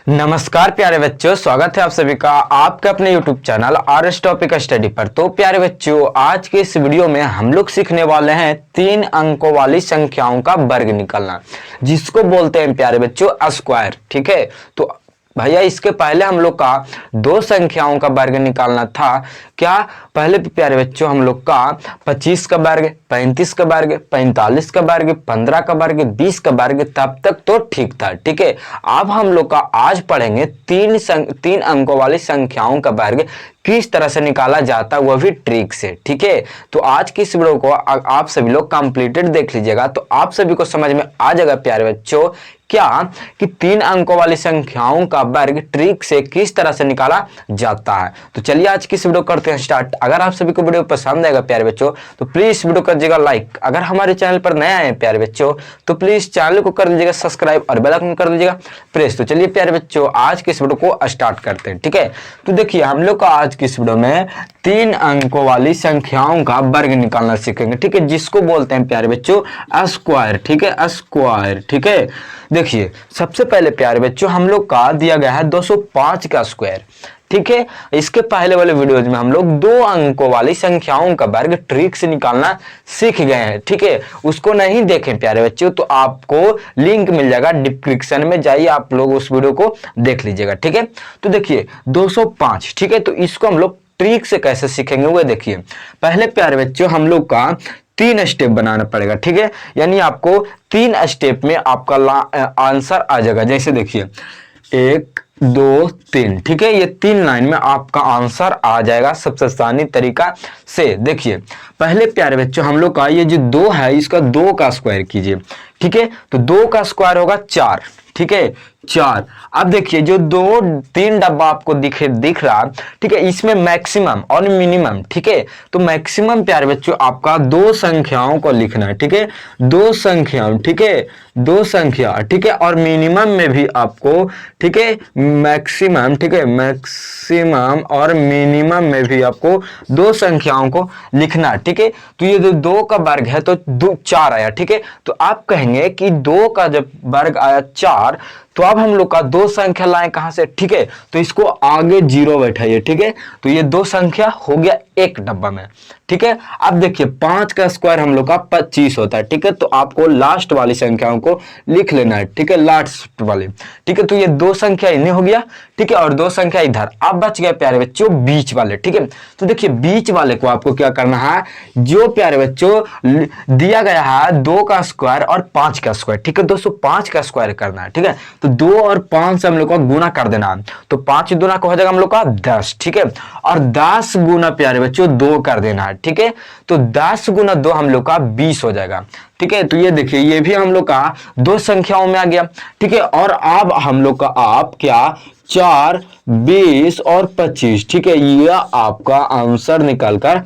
नमस्कार प्यारे बच्चों, स्वागत है आप सभी का आपके अपने YouTube channel RS topic study पर। तो प्यारे बच्चों, आज के इस वीडियो में हम लोग सीखने वाले हैं 3 अंकों वाली संख्याओं का वर्ग निकालना, जिसको बोलते हैं प्यारे बच्चों स्क्वायर। ठीक है, तो भैया इसके पहले हम लोग का 2 संख्याओं का वर्ग निकालना था। क्या पहले प्यारे बच्चों हम लोग का 25 का वर्ग, 35 का वर्ग, 45 का वर्ग, 15 का वर्ग, 20 का वर्ग, तब तक तो ठीक था। ठीक है, अब हम लोग का आज पढ़ेंगे 3 अंकों वाली संख्याओं का वर्ग किस तरह से निकाला जाता है, वह भी ट्रिक से। ठीक है, तो आज की इस वीडियो को आप सभी लोग कंप्लीटेड देख लीजिएगा, तो आप सभी को समझ में आ जाएगा प्यारे बच्चों क्या कि 3 अंकों वाली संख्याओं का वर्ग ट्रिक से किस तरह से निकाला जाता है। तो चलिए आज की इस वीडियो करते हैं स्टार्ट। अगर आप सभी को वीडियो पसंद आएगा प्यारे बच्चों तो प्लीज वीडियो कर दीजिएगा लाइक। अगर हमारे चैनल पर नया है प्यारे बच्चों तो प्लीज चैनल को कर दीजिएगा सब्सक्राइब और बेल आइकन कर दीजिएगा प्रेस। तो चलिए प्यारे बच्चों आज की इस वीडियो को स्टार्ट करते हैं। ठीक है, तो देखिए हम लोग का आज की इस वीडियो में 3 अंकों वाली संख्याओं का वर्ग निकालना सीखेंगे। ठीक है, जिसको बोलते हैं प्यारे बच्चों स्क्वायर। ठीक है, स्क्वायर। ठीक है, देखिए सबसे पहले प्यारे बच्चों हम लोग का दिया गया है 205 का स्क्वायर। ठीक है, इसके पहले वाले वीडियोज में हम लोग 2 अंकों वाली संख्याओं का वर्ग ट्रिक से निकालना सीख गए हैं। ठीक है, उसको नहीं देखें प्यारे बच्चों तो आपको लिंक मिल जाएगा डिस्क्रिप्शन में, जाइए आप लोग उस वीडियो को देख लीजिएगा। ठीक है, तो देखिए 205। ठीक है, तो इसको हम लोग ट्रिक से कैसे सीखेंगे वो देखिए। पहले प्यारे बच्चों हम लोग का 3 स्टेप बनाना पड़ेगा। ठीक है, यानी आपको 3 स्टेप में आपका आंसर आ जाएगा। जैसे देखिए 1 2 3। ठीक है, ये 3 लाइन में आपका आंसर आ जाएगा सबसे आसानी तरीका से। देखिए पहले प्यारे बच्चों हम लोग का ये जो 2 है इसका 2 का स्क्वायर कीजिए। ठीक है, तो 2 का स्क्वायर होगा 4। ठीक है, 4। अब देखिए जो 3 डब्बा आपको दिख रहा। ठीक है, इसमें मैक्सिमम और मिनिमम। ठीक है, तो मैक्सिमम प्यारे बच्चों आपका 2 संख्याओं को लिखना है। ठीक है, 2 संख्याओं। ठीक है, 2 संख्या। ठीक है, और मिनिमम में भी आपको, ठीक है, मैक्सिमम। ठीक है, मैक्सिमम और मिनिमम में भी आपको 2 संख्याओं को लिखना। ठीक है, तो ये जो 2 का वर्ग है तो 4 आया। ठीक है, तो आप कहेंगे कि 2 का जब वर्ग आया 4 तो अब हम लोग का 2 संख्या लाए कहां से। ठीक है, तो इसको आगे 0 बैठाइए। ठीक है, तो ये 2 संख्या हो गया एक डब्बा में। ठीक है, अब देखिए 5 का स्क्वायर हम लोग का 25 होता है। ठीक है, तो आपको लास्ट वाली संख्याओं को लिख लेना है। ठीक है, लास्ट वाली। ठीक है, तो ये 2 संख्या इन्हें हो गया। ठीक है, और 2 संख्या इधर। अब बच गया प्यारे बच्चों बीच वाले। ठीक है, तो देखिए बीच वाले को आपको क्या करना है, जो प्यारे बच्चों दिया गया है 2 का स्क्वायर और 5 का स्क्वायर। ठीक है, 205 का स्क्वायर करना है। ठीक है, तो 2 और 5 से हम लोग का गुना कर देना, तो 5 गुना को हो जाएगा हम लोग का 10। ठीक है, और 10 गुना प्यारे बच्चों 2 कर देना है। ठीक है, तो 10 गुना 2 हम लोग का 20 हो जाएगा। ठीक है, तो ये देखिए ये भी हम लोग का 2 संख्याओं में आ गया। ठीक है, और अब हम लोग का आप क्या 4 20 और 25। ठीक है, यह आपका आंसर निकल कर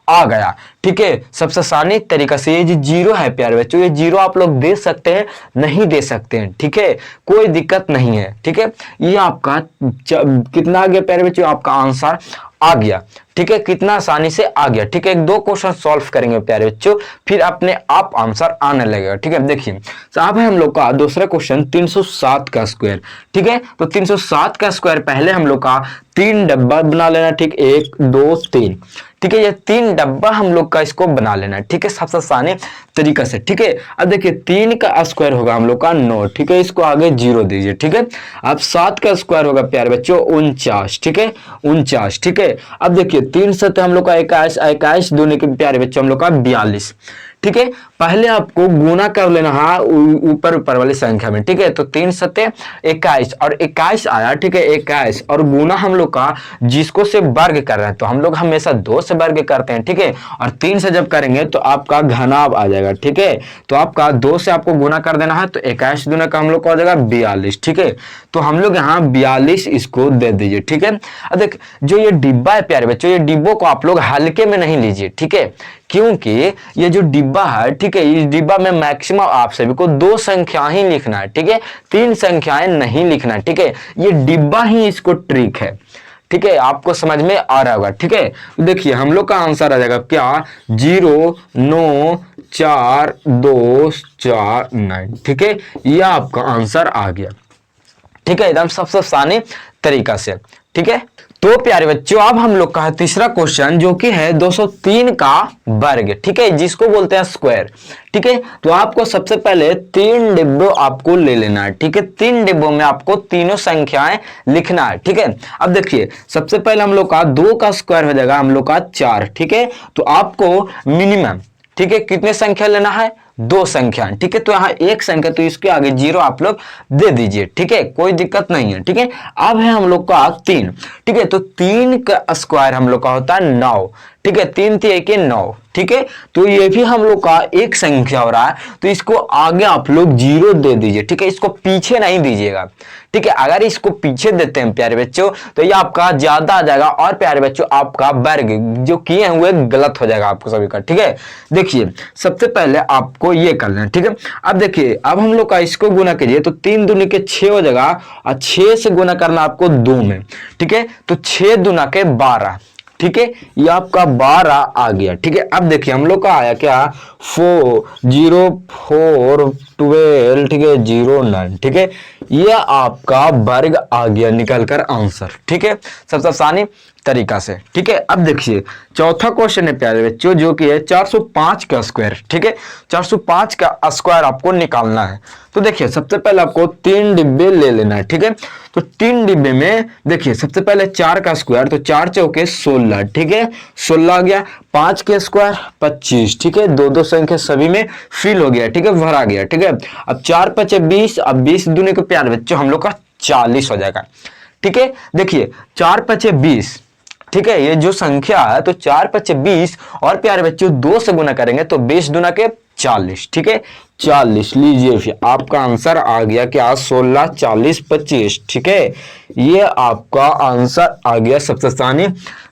आ गया। ठीक है, सबसे आसानी तरीका से ये जो 0 है प्यारे बच्चों, ये 0 आप लोग दे सकते हैं, नहीं दे सकते हैं। ठीक है, कोई दिक्कत नहीं है। ठीक है, ये आपका कितना आ गया प्यारे बच्चों, आपका आंसर आ गया। ठीक है, कितना आसानी से आ गया। ठीक है, 2 क्वेश्चन सॉल्व करेंगे प्यारे बच्चों, फिर अपने आप आंसर आने लगेगा। ठीक है, देखिए तो अब है हम लोग का दूसरा क्वेश्चन 307 का स्क्वायर। ठीक है, तो 307 का स्क्वायर पहले हम लोग का 3 डब्बा बना लेना। ठीक, 1 2 3। ठीक है, ये 3 डब्बा हम लोग का इसको बना लेना है। ठीक है, सबसे आसानी तरीका से। ठीक है, अब देखिए 3 का स्क्वायर होगा हम लोग का 9। ठीक है, इसको आगे 0 दीजिए। ठीक है, अब 7 का स्क्वायर होगा प्यारे बच्चों 49। ठीक है, 49। ठीक है, अब देखिए 3 7 हम लोग का 21, 21 दूनी के प्यारे बच्चों हम लोग का 42। ठीक है, पहले आपको गुना कर लेना है ऊपर वाली संख्या में। ठीक है, तो 3 7 21 और 21 आया। ठीक है, 21 और गुना हम लोग का जिसको से वर्ग कर रहे हैं तो हम लोग हमेशा 2 से वर्ग करते हैं। ठीक है, और 3 से जब करेंगे तो आपका घनाभ आ जाएगा। ठीक है, तो आपका 2 से आपको गुना कर देना है, तो 21 दूना का हम लोग का हो जाएगा 42। ठीक है, तो हम लोग यहाँ 42 इसको दे दीजिए। ठीक है, अब देख जो ये डिब्बा है प्यारे बच्चों, ये डिब्बों को आप लोग हल्के में नहीं लीजिए। ठीक है, क्योंकि ये जो डिब्बा है, ठीक है, इस डिब्बा में मैक्सिमम आप सभी को 2 संख्या ही लिखना है। ठीक है, 3 संख्याएं नहीं लिखना है। ठीक है, ये डिब्बा ही इसको ट्रिक है। ठीक है, आपको समझ में आ रहा होगा। ठीक है, देखिए हम लोग का आंसर आ जाएगा क्या 0 9 4 2 4 9। ठीक है, यह आपका आंसर आ गया। ठीक है, एकदम सबसे आसानी तरीका से। ठीक है, तो प्यारे बच्चों अब हम लोग का है तीसरा क्वेश्चन जो कि है 203 का वर्ग। ठीक है, जिसको बोलते हैं स्क्वायर। ठीक है, तो आपको सबसे पहले 3 डिब्बों आपको ले लेना है। ठीक है, 3 डिब्बों में आपको तीनों संख्याएं लिखना है। ठीक है, अब देखिए सबसे पहले हम लोग का 2 का स्क्वायर हो जाएगा हम लोग का 4। ठीक है, तो आपको मिनिमम, ठीक है, कितने संख्या लेना है? 2 संख्या। ठीक है, तो यहाँ एक संख्या, तो इसके आगे 0 आप लोग दे दीजिए। ठीक है, कोई दिक्कत नहीं है। ठीक है, अब है हम लोग का 3। ठीक है, तो 3 का स्क्वायर हम लोग का होता है 9। ठीक है, 3 3 1 9। ठीक है, तो ये भी हम लोग का एक संख्या हो रहा है, तो इसको आगे आप लोग 0 दे दीजिए। ठीक है, इसको पीछे नहीं दीजिएगा। ठीक है, अगर इसको पीछे देते हैं प्यारे बच्चों तो ये आपका ज्यादा आ जाएगा और प्यारे बच्चों आपका वर्ग जो किए हुए गलत हो जाएगा आपको सभी का। ठीक है, देखिए सबसे पहले आपको ये कर लेना। ठीक है, अब देखिए अब हम लोग का इसको गुना कीजिए तो 3 दूनी के 6 हो जाएगा और 6 से गुना करना आपको 2 में। ठीक है, तो 6 दूना के 12। ठीक है, ये आपका 12 आ गया। ठीक है, अब देखिए हम लोग का आया क्या? 4 0 4 12। ठीक है, 0 9। ठीक है, ये आपका वर्ग आ गया निकल कर आंसर। ठीक है, सबसे आसानी तरीका से। ठीक है, अब देखिए चौथा क्वेश्चन है प्यारे बच्चों जो कि है 405 का स्क्वायर। ठीक है, 405 का स्क्वायर आपको निकालना है। तो देखिए सबसे पहले आपको 3 डिब्बे ले लेना है। ठीक है, तो 3 डिब्बे में देखिए सबसे पहले 4 का स्क्वायर, तो 4 चौके 16। ठीक है, 16 आ गया। 5 के स्क्वायर 25। ठीक है, 2 2 संख्या सभी में फिल हो गया। ठीक है, भरा गया। ठीक है, अब 4 5 20। अब 20 दूनी के प्यारे बच्चों हम लोग का 40 हो जाएगा। ठीक है, देखिए 4 5 20। ठीक है, ये जो संख्या है तो 4 5 20 और प्यारे बच्चों 2 से गुना करेंगे तो 20 दूना के 40। ठीक है, 40 लीजिए, फिर आपका आंसर आ गया क्या? 16 40 25। ठीक है, ये आपका आंसर आ गया सबसे आसानी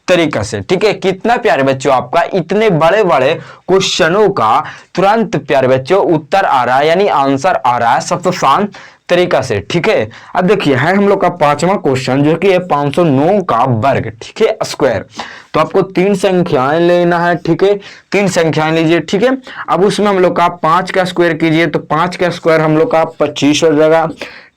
तरीका से। ठीक है, कितना प्यारे बच्चों आपका इतने बड़े बड़े क्वेश्चनों का तुरंत प्यारे बच्चों उत्तर आ रहा है, यानी आंसर आ रहा है सबसे आसान तरीका से। ठीक है, अब देखिए है हम लोग का 5वां क्वेश्चन जो कि है 509 का वर्ग। ठीक है, स्क्वायर। तो आपको 3 संख्याएं लेना है। ठीक है, 3 संख्याएं लीजिए। ठीक है, अब उसमें हम लोग का 5 का स्क्वायर कीजिए तो 5 का स्क्वायर हम लोग का 25 हो जाएगा।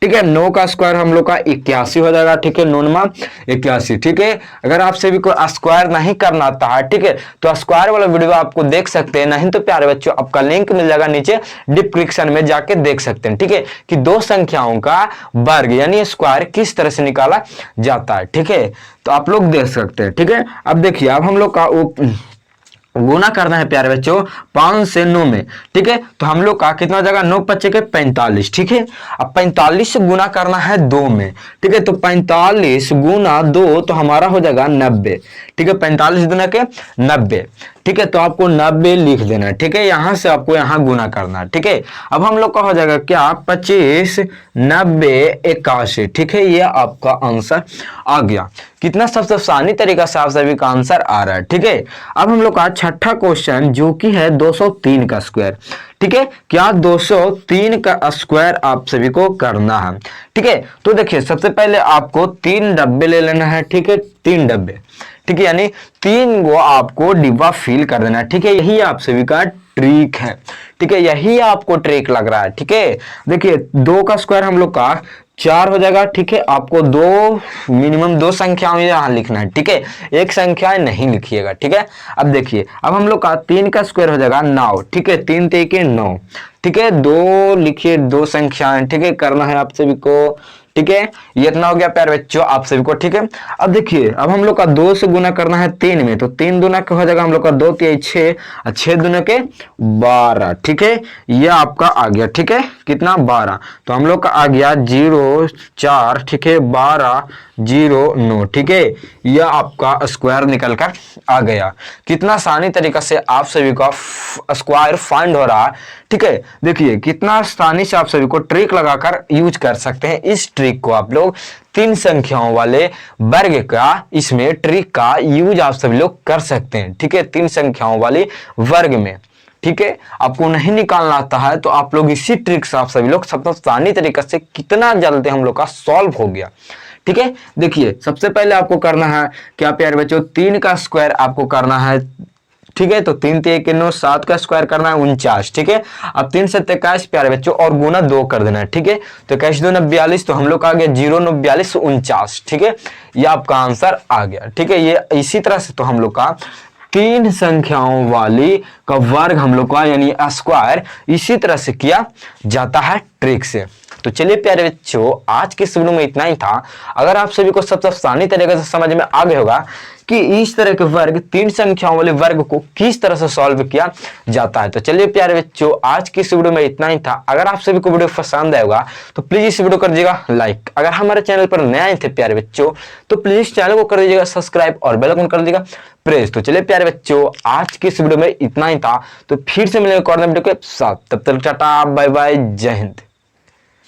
ठीक है, 9 का स्क्वायर हम लोग का 81 हो जाएगा। ठीक है, 9 81। ठीक है, अगर आपसे भी कोई स्क्वायर नहीं करना आता है, ठीक है, तो स्क्वायर वाला वीडियो आपको देख सकते हैं, नहीं तो प्यारे बच्चों आपका लिंक मिल जाएगा नीचे डिस्क्रिप्शन में, जाके देख सकते हैं। ठीक है, कि 2 संख्याओं का वर्ग यानी स्क्वायर किस तरह से निकाला जाता है। ठीक है, तो आप लोग देख सकते हैं। ठीक है, अब देखिए अब हम लोग का गुना करना है प्यारे बच्चों 5 से 9 में। ठीक है, तो हम लोग का कितना जगह 9 5 के 45। ठीक है, अब 45 से गुना करना है 2 में। ठीक है, तो 45 गुना 2 तो हमारा हो जाएगा 90। ठीक है, 45 गुना के 90। ठीक है, तो आपको 90 लिख देना है। ठीक है, यहां से आपको यहां गुना करना है। ठीक है, अब हम लोग का हो जाएगा क्या? 25 90 81। ठीक है, ये आपका आंसर आ गया। कितना सबसे आसानी तरीका से आप सभी का आंसर आ रहा है। ठीक है, अब हम लोग का छठा क्वेश्चन जो कि है 203 का स्क्वायर। ठीक है, क्या 203 का स्क्वायर आप सभी को करना है। ठीक है, तो देखिए सबसे पहले आपको 3 डब्बे ले लेना है। ठीक है, 3 डब्बे। ठीक है, यानी 3 गो आपको डिब्बा फिल कर देना है। ठीक है, यही आप सभी का ट्रिक है। ठीक है, यही आपको ट्रिक लग रहा है। ठीक है, देखिए 2 का स्क्वायर हम लोग का 4 हो जाएगा। ठीक है, आपको मिनिमम 2 संख्याओं यहां लिखना है। ठीक है, एक संख्या नहीं लिखिएगा। ठीक है, अब देखिए अब हम लोग का 3 का स्क्वायर हो जाएगा 9। ठीक है, 3 3 के 9। ठीक है, 2 लिखिए, 2 संख्याएं। ठीक है, करना है आप सभी को। ठीक है, ये इतना हो गया प्यारे बच्चों आप सभी को। ठीक है, अब देखिए अब हम लोग का 2 से गुना करना है 3 में, तो 3 दूना का हो जाएगा हम लोग का 2 3 6 और 6 दूना के 12। ठीक है, ये आपका आ गया। ठीक है, कितना? 12। तो हम लोग का आ गया 0 4। ठीक है, 12 0 9। ठीक है, यह आपका स्क्वायर निकल कर आ गया। कितना आसानी तरीका से आप सभी का स्क्वायर फाइंड हो रहा है। ठीक है, देखिए कितना आसानी से आप सभी को ट्रिक लगाकर यूज कर सकते हैं। इस ट्रिक को आप लोग 3 संख्याओं वाले वर्ग का इसमें ट्रिक का यूज आप सभी लोग कर सकते हैं। ठीक है, 3 संख्याओं वाले वर्ग में। ठीक है, आपको नहीं निकालना आता है तो आप लोग इसी ट्रिक से आप सभी लोग सबसे आसानी तरीके से कितना जल्दी हम लोग का सॉल्व हो गया। ठीक है, देखिए सबसे पहले आपको करना है क्या प्यारे बच्चों? 3 का स्क्वायर आपको करना है ठीक है। तो 3 3 1 9, 7 का स्क्वायर करना है 49, ठीक है। अब 3 7 21 प्यारे बच्चों और गुना 2 कर देना है, ठीक है। तो 21 2 42, तो हम लोग का आ गया 0 9 42 49, ठीक है। ये आपका आंसर आ गया, ठीक है। ये इसी तरह से तो हम लोग का 3 संख्याओं वाली का वर्ग हम लोग का यानी स्क्वायर इसी तरह से किया जाता है ट्रिक से। तो चलिए प्यारे बच्चों, आज के इस वीडियो में इतना ही था। अगर आप सभी को सबसे आसानी तरीके से समझ में आ गया होगा कि इस तरह के वर्ग 3 संख्याओं वाले वर्ग को किस तरह से सॉल्व किया जाता है। तो चलिए प्यारे बच्चों, आज की इस वीडियो में इतना ही था। अगर आप सभी को वीडियो पसंद आएगा तो प्लीज इस वीडियो कर दीजिएगा लाइक। अगर हमारे चैनल पर नए आए थे प्यारे बच्चों तो प्लीज इस चैनल को कर दीजिएगा सब्सक्राइब और बेल आइकन कर दीजिएगा प्रेस। तो चलिए प्यारे बच्चों, आज की इस वीडियो में इतना ही था। तो फिर से मिलेंगे एक और नए वीडियो के साथ, तब तक टाटा बाय बाय, जय हिंद।